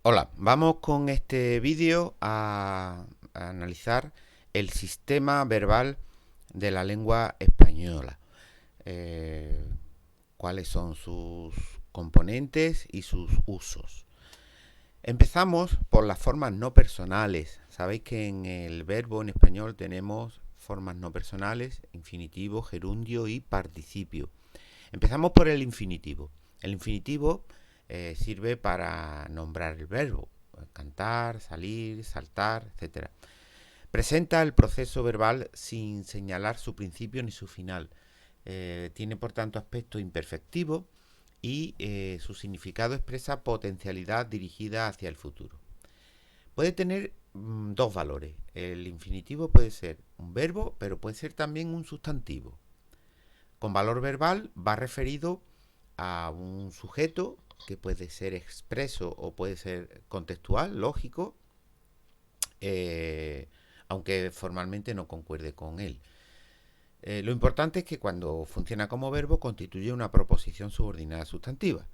Hola, vamos con este vídeo a analizar el sistema verbal de la lengua española. Eh, Cuáles son sus componentes y sus usos. Empezamos por las formas no personales. Sabéis que en el verbo en español tenemos formas no personales, infinitivo, gerundio y participio. Empezamos por el infinitivo. El infinitivo sirve para nombrar el verbo, cantar, salir, saltar, etcétera. Presenta el proceso verbal sin señalar su principio ni su final. Tiene por tanto aspecto imperfectivo y su significado expresa potencialidad dirigida hacia el futuro. Puede tener dos valores. El infinitivo puede ser un verbo, pero puede ser también un sustantivo. Con valor verbal va referido a un sujeto que puede ser expreso o puede ser contextual, lógico, eh, aunque formalmente no concuerde con él. Lo importante es que cuando funciona como verbo constituye una proposición subordinada sustantiva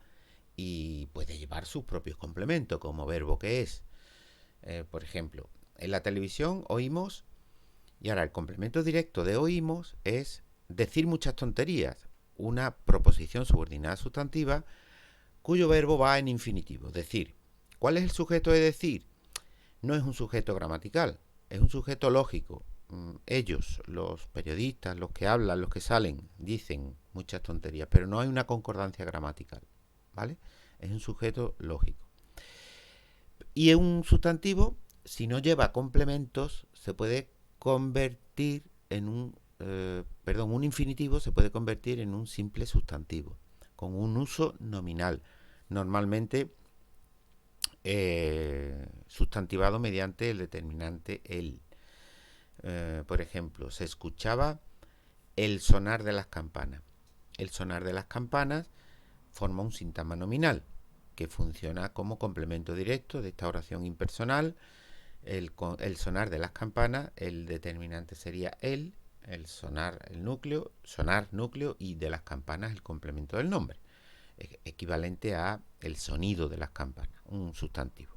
y puede llevar sus propios complementos como verbo que es. Por ejemplo, en la televisión oímos y ahora el complemento directo de oímos es decir muchas tonterías, una proposición subordinada sustantiva cuyo verbo va en infinitivo. Decir. ¿Cuál es el sujeto de decir? No es un sujeto gramatical, es un sujeto lógico. Ellos, los periodistas, los que hablan, los que salen, dicen muchas tonterías, pero no hay una concordancia gramatical, ¿vale? Es un sujeto lógico. Y en un sustantivo, si no lleva complementos, se puede convertir en un infinitivo se puede convertir en un simple sustantivo, con un uso nominal, normalmente sustantivado mediante el determinante el. Por ejemplo, se escuchaba el sonar de las campanas. El sonar de las campanas forma un sintagma nominal que funciona como complemento directo de esta oración impersonal. El sonar de las campanas, el determinante sería el sonar núcleo y de las campanas el complemento del nombre, equivalente a el sonido de las campanas, un sustantivo.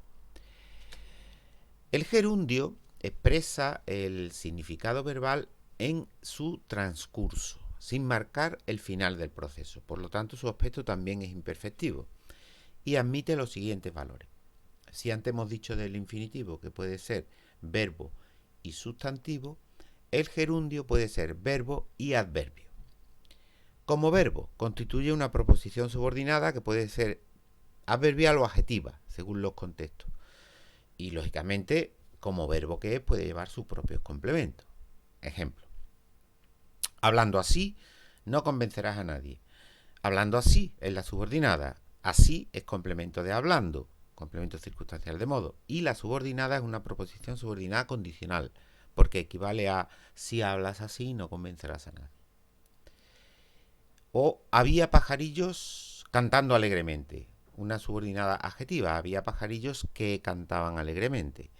El gerundio expresa el significado verbal en su transcurso, sin marcar el final del proceso. Por lo tanto, su aspecto también es imperfectivo y admite los siguientes valores. Si antes hemos dicho del infinitivo que puede ser verbo y sustantivo, el gerundio puede ser verbo y adverbio. Como verbo, constituye una proposición subordinada que puede ser adverbial o adjetiva, según los contextos. Y lógicamente, como verbo que es, puede llevar sus propios complementos. Ejemplo. Hablando así, no convencerás a nadie. Hablando así es la subordinada. Así es complemento de hablando, complemento circunstancial de modo. Y la subordinada es una proposición subordinada condicional, porque equivale a si hablas así no convencerás a nadie. O había pajarillos cantando alegremente, una subordinada adjetiva. Había pajarillos que cantaban alegremente.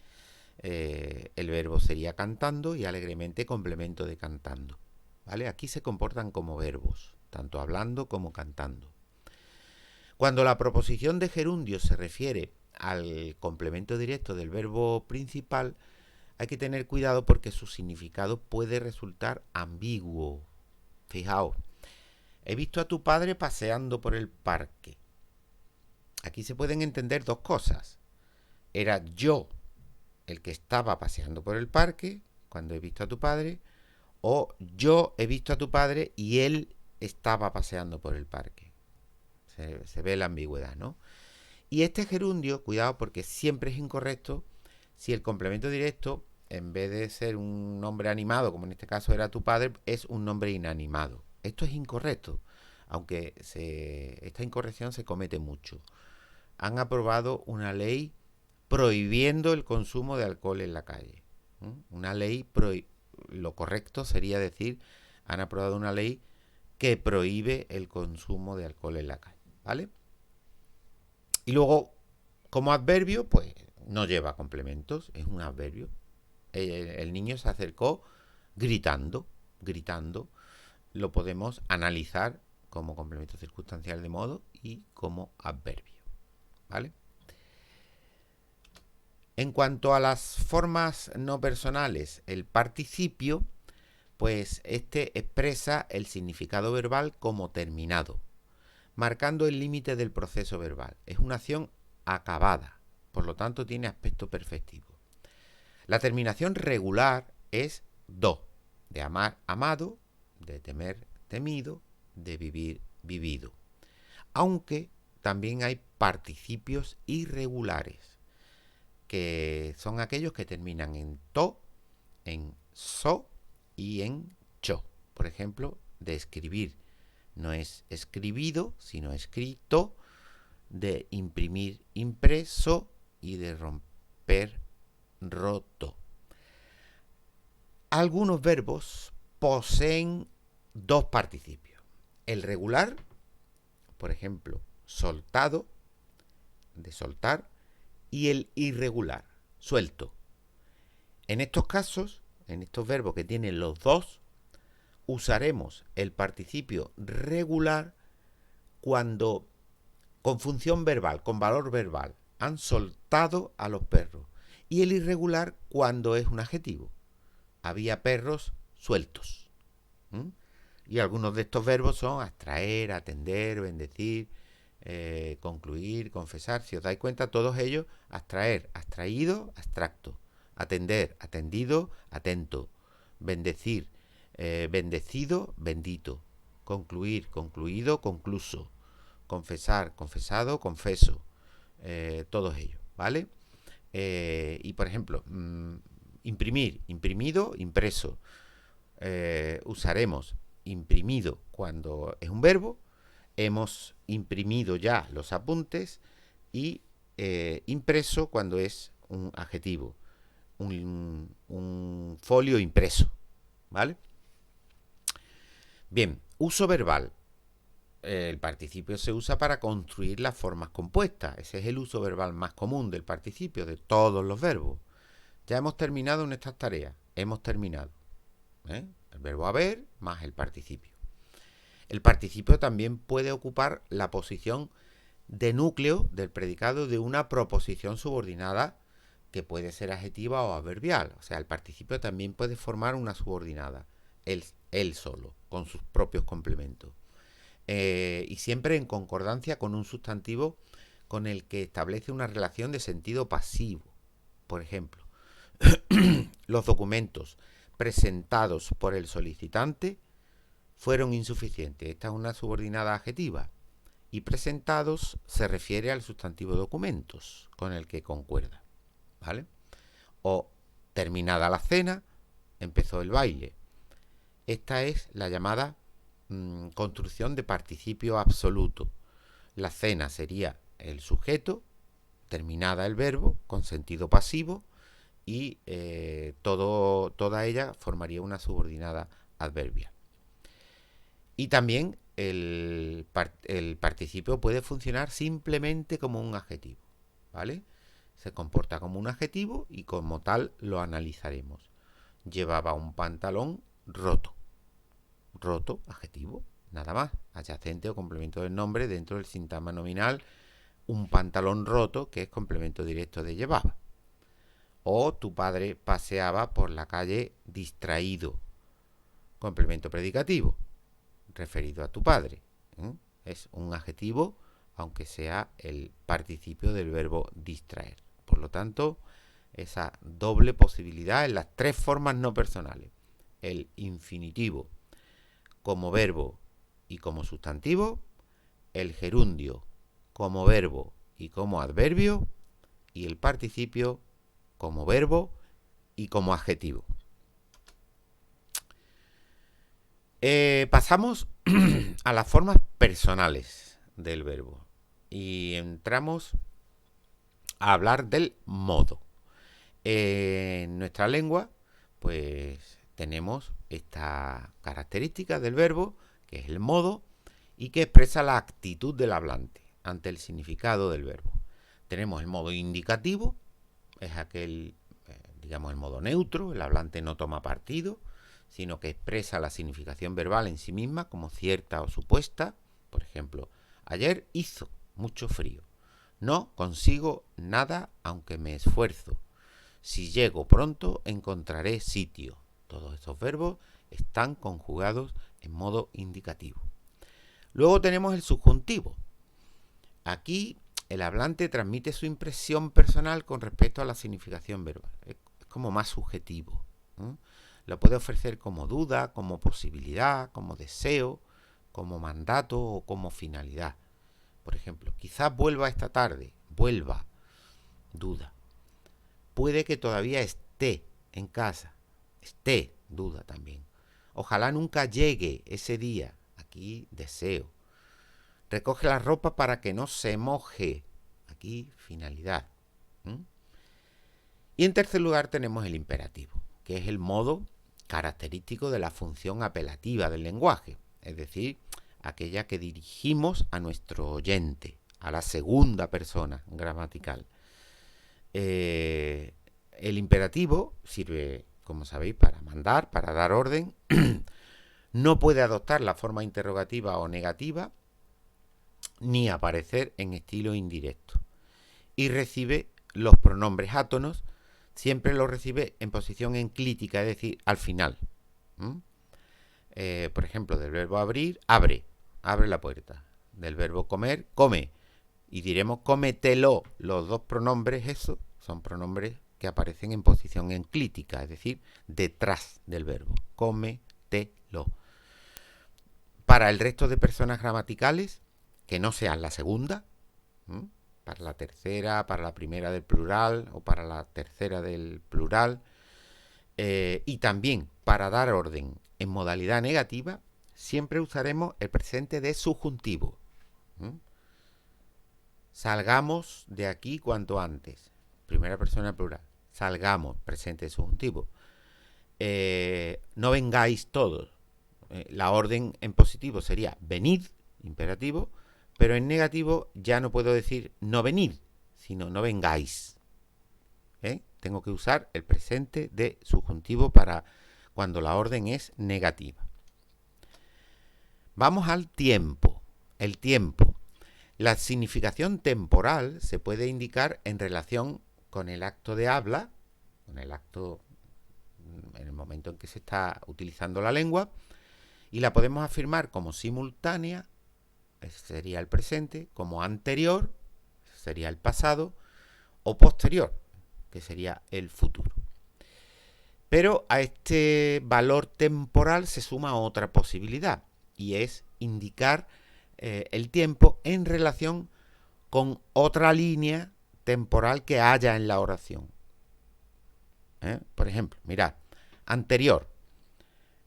El verbo sería cantando y alegremente complemento de cantando. ¿Vale? Aquí se comportan como verbos, tanto hablando como cantando. Cuando la proposición de gerundio se refiere al complemento directo del verbo principal, hay que tener cuidado porque su significado puede resultar ambiguo. Fijaos, he visto a tu padre paseando por el parque. Aquí se pueden entender dos cosas. Era yo el que estaba paseando por el parque cuando he visto a tu padre, o yo he visto a tu padre y él estaba paseando por el parque. Se ve la ambigüedad, ¿no? Y este gerundio, cuidado porque siempre es incorrecto si el complemento directo, en vez de ser un nombre animado, como en este caso era tu padre, es un nombre inanimado. Esto es incorrecto, aunque esta incorrección se comete mucho. Han aprobado una ley prohibiendo el consumo de alcohol en la calle. Una ley, lo correcto sería decir, han aprobado una ley que prohíbe el consumo de alcohol en la calle, ¿vale? Y luego, como adverbio, pues no lleva complementos, es un adverbio. El niño se acercó gritando, gritando. Lo podemos analizar como complemento circunstancial de modo y como adverbio, ¿vale? En cuanto a las formas no personales, el participio, pues este expresa el significado verbal como terminado, marcando el límite del proceso verbal. Es una acción acabada, por lo tanto tiene aspecto perfectivo. La terminación regular es do, de amar, amado, de temer, temido, de vivir, vivido. Aunque también hay participios irregulares, que son aquellos que terminan en to, en so y en cho. Por ejemplo, de escribir. No es escribido, sino escrito, de imprimir, impreso y de romper, roto. Algunos verbos poseen dos participios. El regular, por ejemplo, soltado, de soltar, y el irregular, suelto. En estos casos, en estos verbos que tienen los dos, usaremos el participio regular cuando, con función verbal, con valor verbal, han soltado a los perros. Y el irregular cuando es un adjetivo. Había perros sueltos. Y algunos de estos verbos son abstraer, atender, bendecir, concluir, confesar. Si os dais cuenta, todos ellos, abstraer, abstraído, abstracto. Atender, atendido, atento. Bendecir, bendecido, bendito. Concluir, concluido, concluso. Confesar, confesado, confeso. Todos ellos, ¿vale? Y por ejemplo, imprimir, imprimido, impreso. Usaremos imprimido cuando es un verbo. Hemos imprimido ya los apuntes y impreso cuando es un adjetivo. Un folio impreso, ¿vale? Bien, uso verbal. El participio se usa para construir las formas compuestas. Ese es el uso verbal más común del participio, de todos los verbos. Ya hemos terminado en estas tareas. Hemos terminado. El verbo haber más el participio. El participio también puede ocupar la posición de núcleo del predicado de una proposición subordinada que puede ser adjetiva o adverbial. O sea, el participio también puede formar una subordinada, él solo, con sus propios complementos. Y siempre en concordancia con un sustantivo con el que establece una relación de sentido pasivo. Por ejemplo, los documentos presentados por el solicitante fueron insuficientes. Esta es una subordinada adjetiva. Y presentados se refiere al sustantivo documentos con el que concuerda, ¿vale? O terminada la cena, empezó el baile. Esta es la llamada construcción de participio absoluto. La cena sería el sujeto, terminada el verbo con sentido pasivo y toda ella formaría una subordinada adverbial. Y también el participio puede funcionar simplemente como un adjetivo, ¿vale? Se comporta como un adjetivo y como tal lo analizaremos. Llevaba un pantalón roto. Roto, adjetivo, nada más. Adyacente o complemento del nombre dentro del sintagma nominal. Un pantalón roto, que es complemento directo de llevaba. O tu padre paseaba por la calle distraído. Complemento predicativo, referido a tu padre. Es un adjetivo, aunque sea el participio del verbo distraer. Por lo tanto, esa doble posibilidad en las tres formas no personales. El infinitivo como verbo y como sustantivo, el gerundio como verbo y como adverbio, y el participio como verbo y como adjetivo. Pasamos a las formas personales del verbo y entramos a hablar del modo. En nuestra lengua, pues tenemos esta característica del verbo, que es el modo, y que expresa la actitud del hablante ante el significado del verbo. Tenemos el modo indicativo, es aquel, digamos, el modo neutro, el hablante no toma partido, sino que expresa la significación verbal en sí misma como cierta o supuesta. Por ejemplo, ayer hizo mucho frío. No consigo nada aunque me esfuerzo. Si llego pronto, encontraré sitio. Todos estos verbos están conjugados en modo indicativo. Luego tenemos el subjuntivo. Aquí el hablante transmite su impresión personal con respecto a la significación verbal. Es como más subjetivo, ¿no? Lo puede ofrecer como duda, como posibilidad, como deseo, como mandato o como finalidad. Por ejemplo, quizás vuelva esta tarde. Vuelva. Duda. Puede que todavía esté en casa. Esté. Duda también. Ojalá nunca llegue ese día. Aquí deseo. Recoge la ropa para que no se moje. Aquí finalidad. Y en tercer lugar tenemos el imperativo, que es el modo característico de la función apelativa del lenguaje, es decir, aquella que dirigimos a nuestro oyente, a la segunda persona gramatical. El imperativo sirve, como sabéis, para mandar, para dar orden. No puede adoptar la forma interrogativa o negativa, ni aparecer en estilo indirecto. Y recibe los pronombres átonos, siempre los recibe en posición enclítica, es decir, al final. Por ejemplo, del verbo abrir, abre la puerta. Del verbo comer, come. Y diremos cómetelo. Los dos pronombres, esos, son pronombres que aparecen en posición enclítica, es decir, detrás del verbo. Cómetelo. Para el resto de personas gramaticales, que no sean la segunda, para la tercera, para la primera del plural o para la tercera del plural, y también para dar orden en modalidad negativa, siempre usaremos el presente de subjuntivo. Salgamos de aquí cuanto antes. Primera persona plural. Salgamos, presente de subjuntivo. No vengáis todos. La orden en positivo sería venid, imperativo, pero en negativo ya no puedo decir no venid, sino no vengáis. Tengo que usar el presente de subjuntivo para cuando la orden es negativa. Vamos al tiempo. El tiempo. La significación temporal se puede indicar en relación con el acto de habla, con el acto en el momento en que se está utilizando la lengua, y la podemos afirmar como simultánea, ese sería el presente, como anterior, ese sería el pasado, o posterior, que sería el futuro. Pero a este valor temporal se suma otra posibilidad, y es indicar el tiempo en relación con otra línea temporal que haya en la oración. Por ejemplo, mirad, anterior.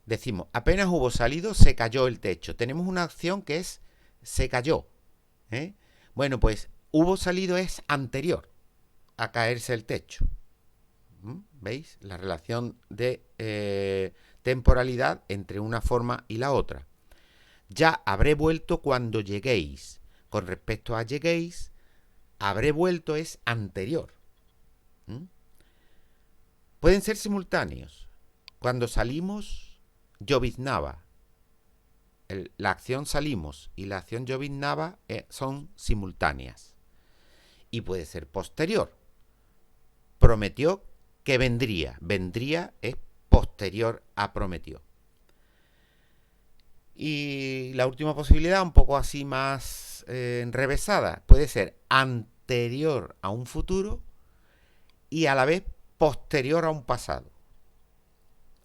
Decimos, apenas hubo salido, se cayó el techo. Tenemos una acción que es, se cayó. Bueno, pues, hubo salido es anterior a caerse el techo. ¿Veis? La relación de temporalidad entre una forma y la otra. Ya habré vuelto cuando lleguéis. Con respecto a lleguéis, habré vuelto es anterior. Pueden ser simultáneos. Cuando salimos, lloviznaba. La acción salimos y la acción lloviznaba son simultáneas. Y puede ser posterior. Prometió que vendría. Vendría es posterior a prometió. Y la última posibilidad, un poco así más enrevesada, puede ser anterior a un futuro y a la vez posterior a un pasado.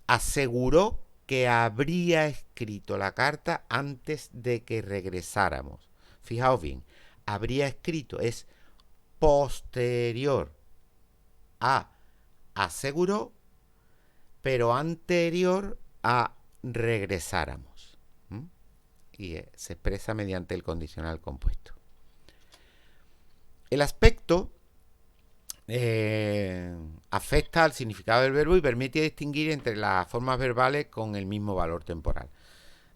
Aseguró que habría escrito la carta antes de que regresáramos. Fijaos bien, habría escrito es posterior a aseguró, pero anterior a regresáramos. Y se expresa mediante el condicional compuesto. El aspecto afecta al significado del verbo y permite distinguir entre las formas verbales con el mismo valor temporal.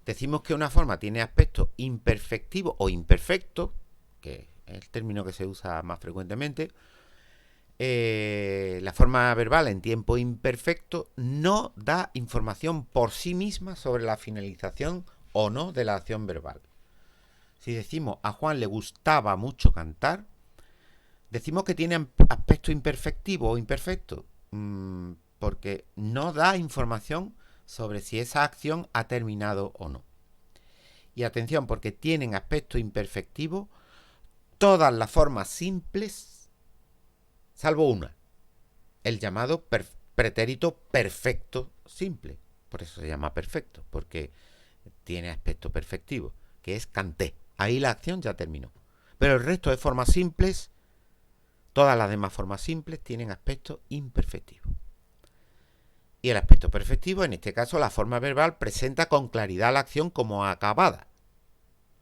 Decimos que una forma tiene aspecto imperfectivo o imperfecto, que es el término que se usa más frecuentemente. La forma verbal en tiempo imperfecto no da información por sí misma sobre la finalización o no de la acción verbal. Si decimos a Juan le gustaba mucho cantar, decimos que tiene aspecto imperfectivo o imperfecto. porque no da información sobre si esa acción ha terminado o no. Y atención, porque tienen aspecto imperfectivo todas las formas simples, salvo una, el llamado pretérito perfecto simple. Por eso se llama perfecto, porque tiene aspecto perfectivo, que es canté. Ahí la acción ya terminó. Pero el resto de formas simples, todas las demás formas simples tienen aspecto imperfectivo. Y el aspecto perfectivo, en este caso la forma verbal, presenta con claridad la acción como acabada.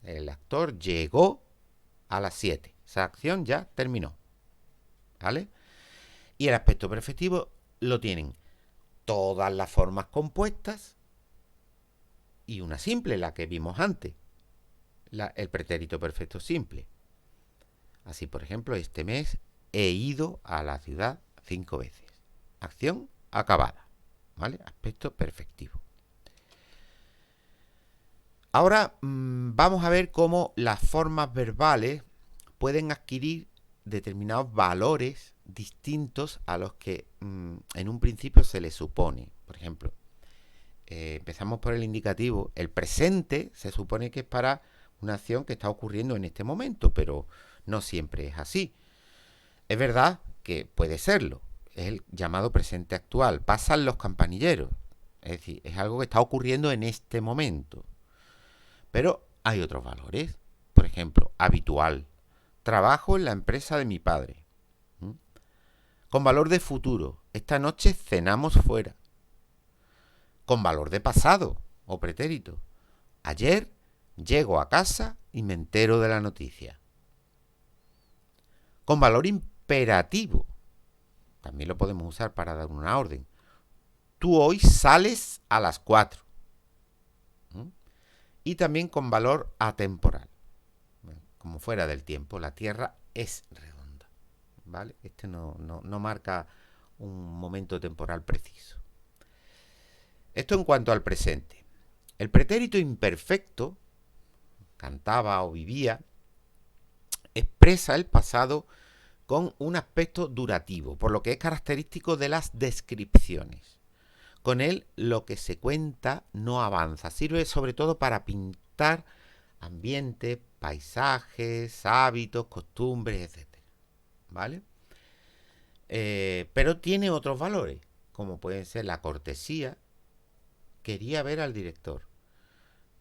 El actor llegó a las 7. Esa acción ya terminó. ¿Vale? Y el aspecto perfectivo lo tienen todas las formas compuestas y una simple, la que vimos antes, el pretérito perfecto simple. Así, por ejemplo, este mes he ido a la ciudad 5 veces. Acción acabada. ¿Vale? Aspecto perfectivo. Ahora vamos a ver cómo las formas verbales pueden adquirir determinados valores distintos a los que en un principio se les supone. Por ejemplo, empezamos por el indicativo. El presente se supone que es para una acción que está ocurriendo en este momento, pero no siempre es así. Es verdad que puede serlo. Es el llamado presente actual. Pasan los campanilleros. Es decir, es algo que está ocurriendo en este momento. Pero hay otros valores. Por ejemplo, habitual. Trabajo en la empresa de mi padre. Con valor de futuro. Esta noche cenamos fuera. Con valor de pasado o pretérito. Ayer llego a casa y me entero de la noticia. Con valor imperativo. También lo podemos usar para dar una orden. Tú hoy sales a las 4. Y también con valor atemporal. Como fuera del tiempo, la Tierra es redonda. ¿Vale? Este no marca un momento temporal preciso. Esto en cuanto al presente. El pretérito imperfecto, cantaba o vivía, expresa el pasado con un aspecto durativo, por lo que es característico de las descripciones. Con él lo que se cuenta no avanza, sirve sobre todo para pintar ambientes, paisajes, hábitos, costumbres, etc. ¿Vale? Pero tiene otros valores, como pueden ser la cortesía, quería ver al director,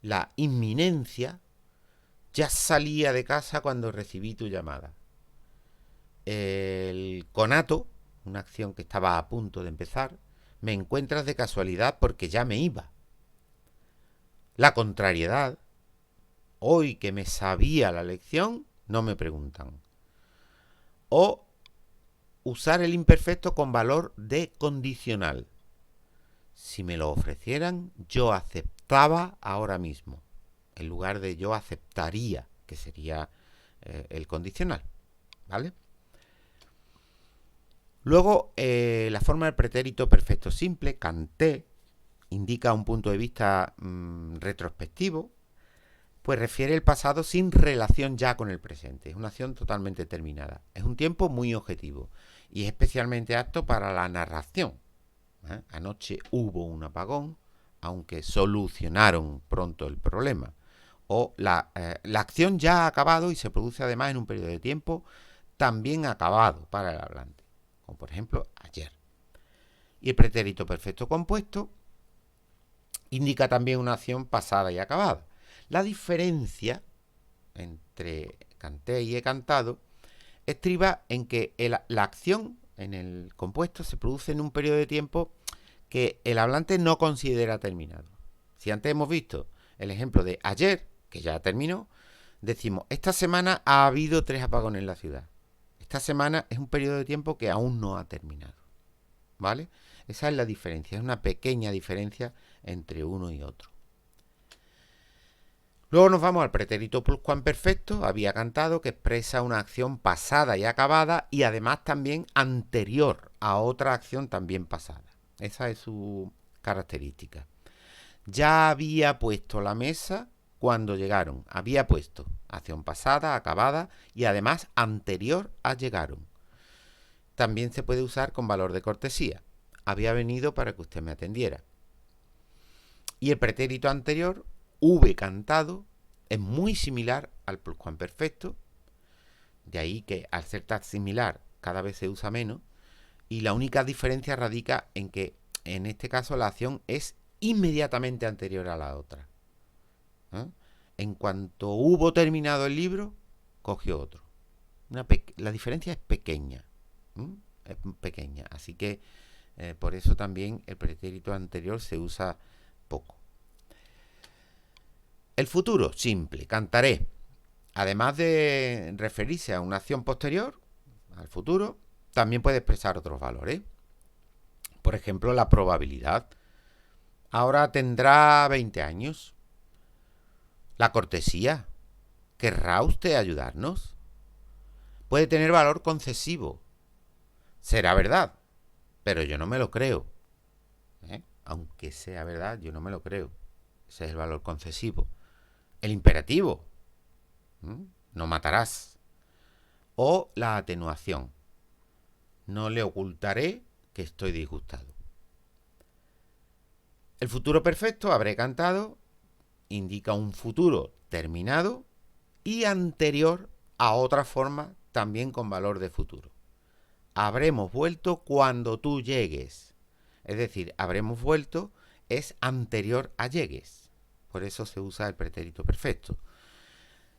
la inminencia, ya salía de casa cuando recibí tu llamada, el conato, una acción que estaba a punto de empezar, me encuentras de casualidad porque ya me iba. La contrariedad, hoy que me sabía la lección, no me preguntan. O usar el imperfecto con valor de condicional. Si me lo ofrecieran, yo aceptaba ahora mismo, en lugar de yo aceptaría, que sería el condicional. ¿Vale? Luego, la forma del pretérito perfecto simple, canté, indica un punto de vista retrospectivo, pues refiere el pasado sin relación ya con el presente. Es una acción totalmente terminada. Es un tiempo muy objetivo y es especialmente apto para la narración. Anoche hubo un apagón, aunque solucionaron pronto el problema. O la acción ya ha acabado y se produce además en un periodo de tiempo también acabado para el hablante. Como por ejemplo ayer. Y el pretérito perfecto compuesto indica también una acción pasada y acabada. La diferencia entre canté y he cantado estriba en que la acción en el compuesto se produce en un periodo de tiempo que el hablante no considera terminado. Si antes hemos visto el ejemplo de ayer, que ya terminó, decimos, esta semana ha habido 3 apagones en la ciudad. Esta semana es un periodo de tiempo que aún no ha terminado. ¿Vale? Esa es la diferencia, es una pequeña diferencia entre uno y otro. Luego nos vamos al pretérito pluscuamperfecto, había cantado, que expresa una acción pasada y acabada y además también anterior a otra acción también pasada. Esa es su característica. Ya había puesto la mesa cuando llegaron. Había puesto acción pasada, acabada y además anterior a llegaron. también se puede usar con valor de cortesía. Había venido para que usted me atendiera. Y el pretérito anterior, hube cantado, es muy similar al pluscuamperfecto. De ahí que al ser tan similar cada vez se usa menos. Y la única diferencia radica en que en este caso la acción es inmediatamente anterior a la otra. En cuanto hubo terminado el libro, cogió otro. La diferencia es pequeña. Es pequeña. Así que por eso también el pretérito anterior se usa poco. El futuro, simple, cantaré. Además de referirse a una acción posterior, al futuro, también puede expresar otros valores. Por ejemplo, la probabilidad. Ahora tendrá 20 años. La cortesía. ¿Querrá usted ayudarnos? Puede tener valor concesivo. Será verdad, pero yo no me lo creo. Aunque sea verdad, yo no me lo creo. Ese es el valor concesivo. El imperativo. No matarás. O la atenuación. No le ocultaré que estoy disgustado. El futuro perfecto, habré cantado, indica un futuro terminado y anterior a otra forma también con valor de futuro. Habremos vuelto cuando tú llegues. Es decir, habremos vuelto es anterior a llegues. Por eso se usa el pretérito perfecto.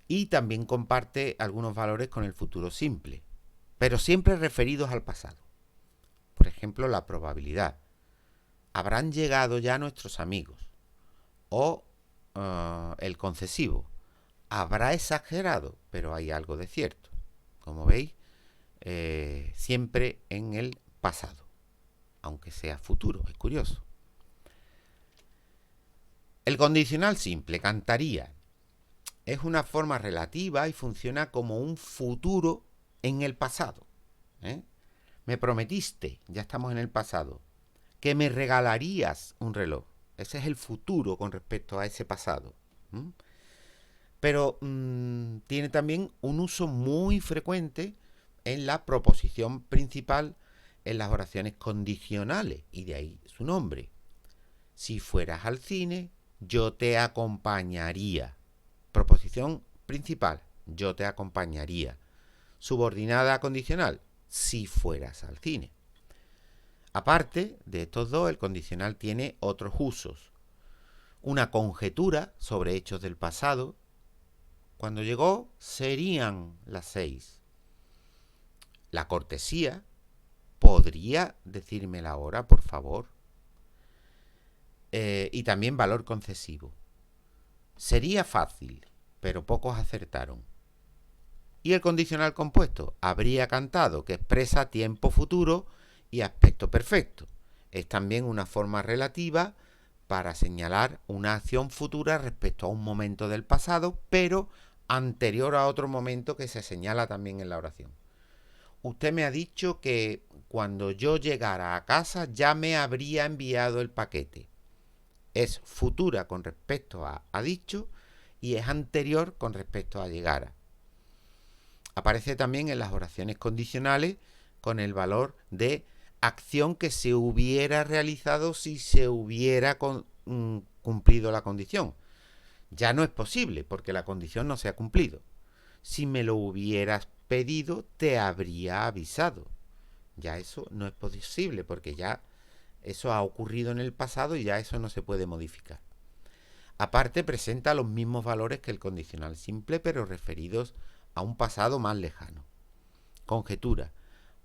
Y también comparte algunos valores con el futuro simple, pero siempre referidos al pasado. Por ejemplo, la probabilidad. Habrán llegado ya nuestros amigos. O el concesivo. Habrá exagerado, pero hay algo de cierto. Como veis, siempre en el pasado, aunque sea futuro, es curioso. El condicional simple, cantaría, es una forma relativa y funciona como un futuro en el pasado. Me prometiste, ya estamos en el pasado, que me regalarías un reloj. Ese es el futuro con respecto a ese pasado. Pero tiene también un uso muy frecuente en la proposición principal en las oraciones condicionales, y de ahí su nombre. Si fueras al cine, yo te acompañaría. Proposición principal, yo te acompañaría. Subordinada condicional, si fueras al cine. Aparte de estos dos, el condicional tiene otros usos. Una conjetura sobre hechos del pasado. Cuando llegó, serían las 6. La cortesía. ¿Podría decirme la hora, por favor? Y también valor concesivo. Sería fácil, pero pocos acertaron. Y el condicional compuesto, habría cantado, que expresa tiempo futuro y aspecto perfecto. Es también una forma relativa para señalar una acción futura respecto a un momento del pasado, pero anterior a otro momento que se señala también en la oración. Usted me ha dicho que cuando yo llegara a casa ya me habría enviado el paquete. Es futura con respecto a dicho y es anterior con respecto a llegara. Aparece también en las oraciones condicionales con el valor de acción que se hubiera realizado si se hubiera cumplido la condición. Ya no es posible porque la condición no se ha cumplido. Si me lo hubieras pedido, te habría avisado. Ya eso no es posible porque ya eso ha ocurrido en el pasado y ya eso no se puede modificar. Aparte, presenta los mismos valores que el condicional simple, pero referidos a un pasado más lejano. Conjetura.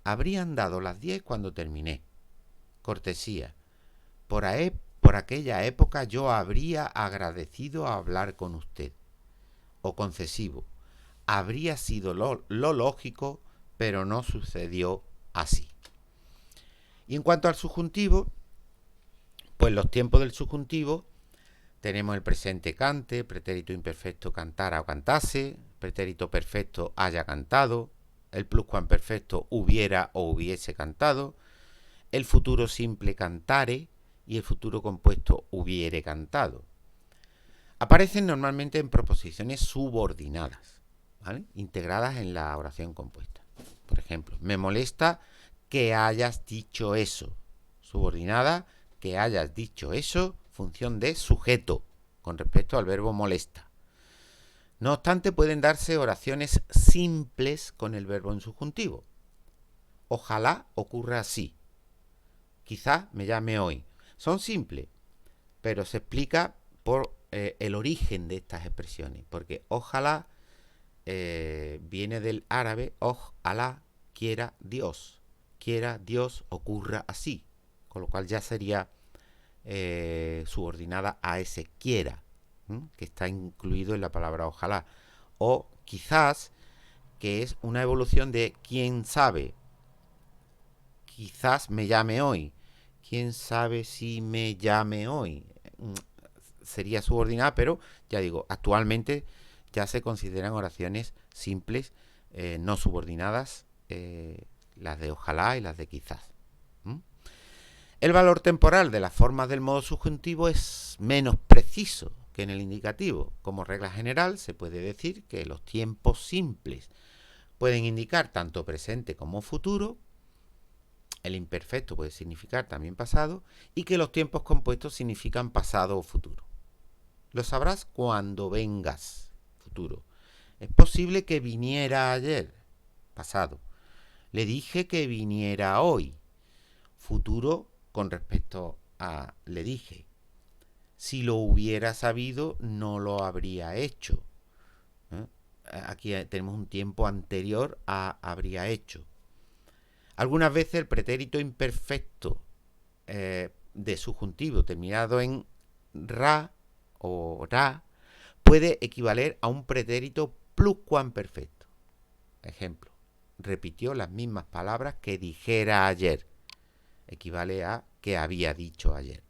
Habrían dado las 10 cuando terminé. Cortesía. Por aquella época yo habría agradecido hablar con usted. O concesivo. Habría sido lo lógico, pero no sucedió así. Y en cuanto al subjuntivo, pues los tiempos del subjuntivo tenemos el presente cante, pretérito imperfecto cantara o cantase, pretérito perfecto haya cantado, el pluscuamperfecto hubiera o hubiese cantado, el futuro simple cantare y el futuro compuesto hubiere cantado. Aparecen normalmente en proposiciones subordinadas, ¿vale? Integradas en la oración compuesta. Por ejemplo, me molesta que hayas dicho eso. Subordinada, que hayas dicho eso, función de sujeto, con respecto al verbo molesta. No obstante, pueden darse oraciones simples con el verbo en subjuntivo. Ojalá ocurra así. Quizás me llame hoy. Son simples, pero se explica por el origen de estas expresiones, porque ojalá viene del árabe ojalá quiera Dios ocurra así, con lo cual ya sería subordinada a ese quiera, que está incluido en la palabra ojalá, o quizás, que es una evolución de quién sabe, quizás me llame hoy, quién sabe si me llame hoy, sería subordinada, pero ya digo, actualmente ya se consideran oraciones simples, no subordinadas, las de ojalá y las de quizás. El valor temporal de las formas del modo subjuntivo es menos preciso que en el indicativo. Como regla general, se puede decir que los tiempos simples pueden indicar tanto presente como futuro, el imperfecto puede significar también pasado, y que los tiempos compuestos significan pasado o futuro. Lo sabrás cuando vengas, futuro. Es posible que viniera ayer, pasado. Le dije que viniera hoy, futuro con respecto a le dije. Si lo hubiera sabido, no lo habría hecho. Aquí tenemos un tiempo anterior a habría hecho. Algunas veces el pretérito imperfecto de subjuntivo terminado en ra o ra puede equivaler a un pretérito pluscuamperfecto. Ejemplo, repitió las mismas palabras que dijera ayer. Equivale a que había dicho ayer.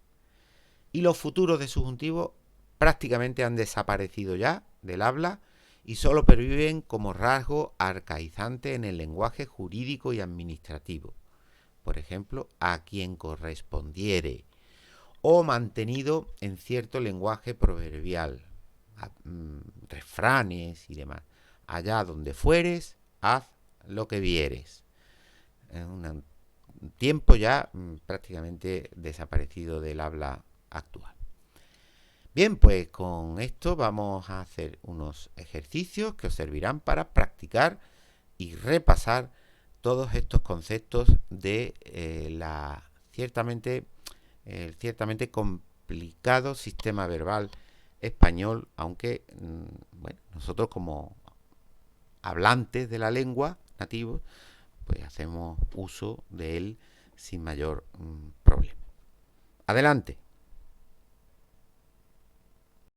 Y los futuros de subjuntivo prácticamente han desaparecido ya del habla y solo perviven como rasgo arcaizante en el lenguaje jurídico y administrativo. Por ejemplo, a quien correspondiere, o mantenido en cierto lenguaje proverbial, refranes y demás. Allá donde fueres, haz lo que vieres. Un tiempo ya prácticamente desaparecido del habla actual. Bien, pues con esto vamos a hacer unos ejercicios que os servirán para practicar y repasar todos estos conceptos de ciertamente complicado sistema verbal español, aunque bueno, nosotros como hablantes de la lengua nativos, pues hacemos uso de él sin mayor problema. Adelante.